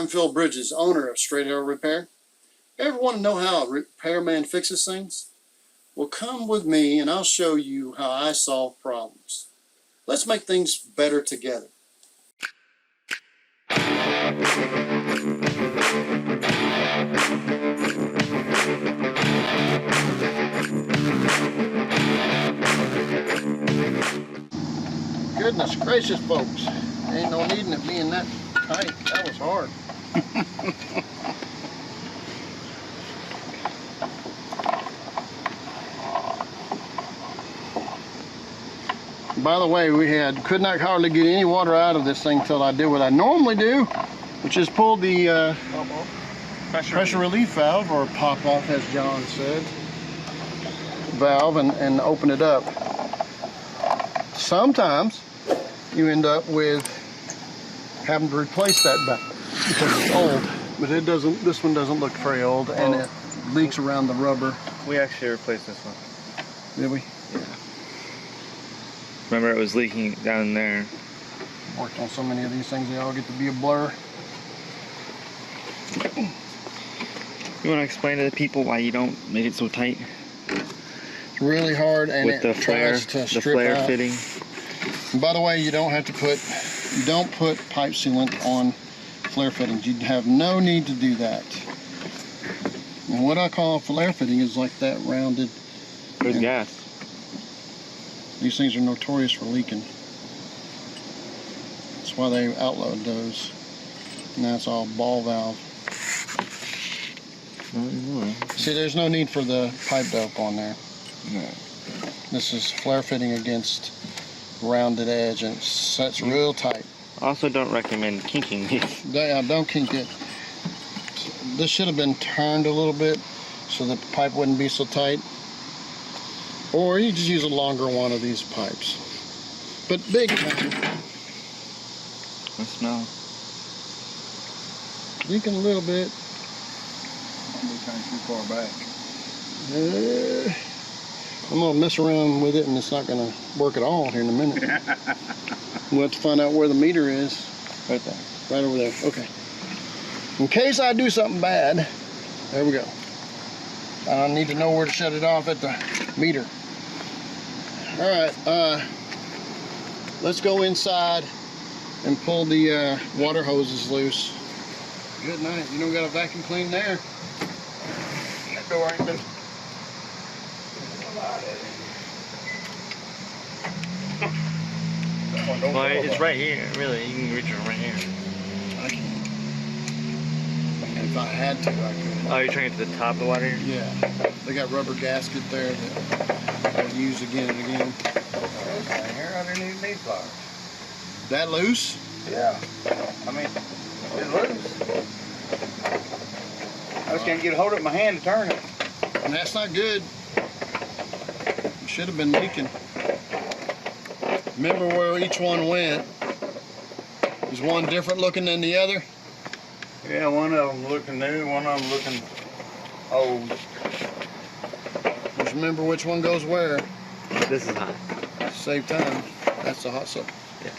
I'm Phil Bridges, owner of Straight Arrow Repair. Ever want to know how a repairman fixes things? Well, come with me and I'll show you how I solve problems. Let's make things better together. Goodness gracious, folks. Ain't no needing it being that tight. That was hard. By the way, could not hardly get any water out of this thing until I did what I normally do, which is pull the pressure relief valve, or pop off, as John said, valve, and open it up. Sometimes you end up with having to replace that valve because it's old, but it doesn't. This one doesn't look very old, and it leaks around the rubber. We actually replaced this one. Did we? Yeah. Remember, it was leaking down there. Worked on so many of these things, they all get to be a blur. You want to explain to the people why you don't make it so tight? It's really hard, and with the flare, fitting. And by the way, you don't put pipe sealant on flare fittings. You have no need to do that. And what I call a flare fitting is like that rounded. There's gas. These things are notorious for leaking. That's why they outlawed those. And that's all ball valve. See, there's no need for the pipe dope on there. No. This is flare fitting against rounded edge, and it sets real tight. Also, don't recommend kinking these. Yeah, don't kink it. This should have been turned a little bit so the pipe wouldn't be so tight. Or you just use a longer one of these pipes. But big time. I smell. Leaking a little bit. I'm kind of too far back. I'm going to mess around with it, and it's not going to work at all here in a minute. We'll have to find out where the meter is. Right there. Right over there. Okay. In case I do something bad, there we go. I need to know where to shut it off at the meter. All right, let's go inside and pull the water hoses loose. Good night. You don't got a vacuum clean there. That door ain't been. Well, it's right here, really. You can reach it right here. I can. If I had to, I could. Oh, you're trying to get to the top of the water here? Yeah. They got rubber gasket there that I'll use again and again. This thing here underneath these pliers. That loose? Yeah. I mean, it's loose. I just can't get a hold of it in my hand to turn it. And that's not good. It should have been leaking. Remember where each one went? Is one different looking than the other? Yeah, one of them looking new, one of them looking old. Just remember which one goes where. This is hot. Save time. That's the hot stuff. Yeah.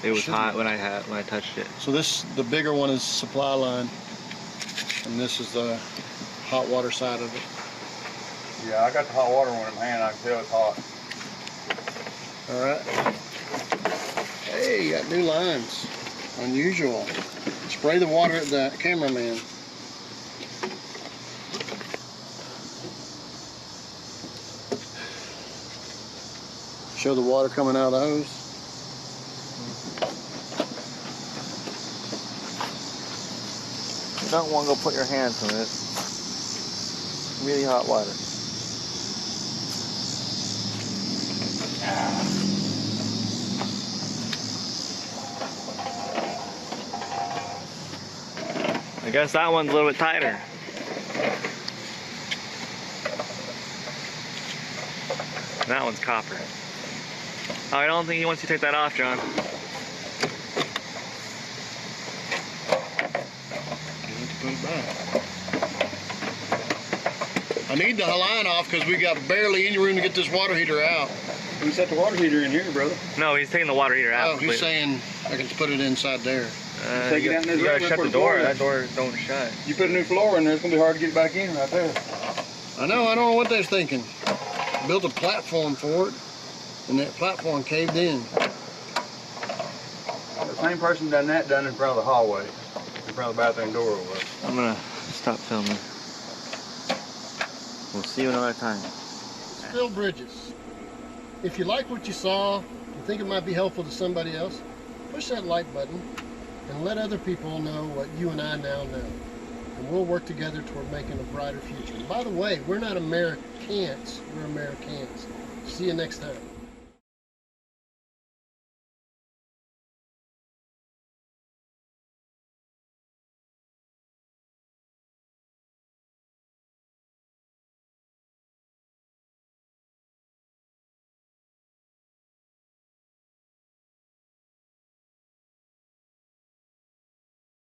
It was hot when I touched it. So the bigger one is supply line, and this is the hot water side of it. Yeah, I got the hot water one in my hand. I can tell it's hot. All right. Hey, got new lines. Unusual. Spray the water at the cameraman. Show the water coming out of the hose. You don't want to go put your hands on this. Really hot water. I guess that one's a little bit tighter. That one's copper. Oh, I don't think he wants you to take that off, John. I need the line off because we got barely any room to get this water heater out. You set the water heater in here, brother. No, he's taking the water heater out. Oh, he's saying I can put it inside there. Take it out in this you gotta room, shut put the a door. floor in. That door don't shut. You put a new floor in there, it's gonna be hard to get back in right there. I know, I don't know what they was thinking. Built a platform for it, and that platform caved in. The same person done that done in front of the hallway, in front of the bathroom door over there. I'm gonna stop filming. We'll see you another time. Phil Bridges. If you like what you saw and think it might be helpful to somebody else, push that like button and let other people know what you and I now know. And we'll work together toward making a brighter future. And by the way, we're not Americans, we're Americans. See you next time.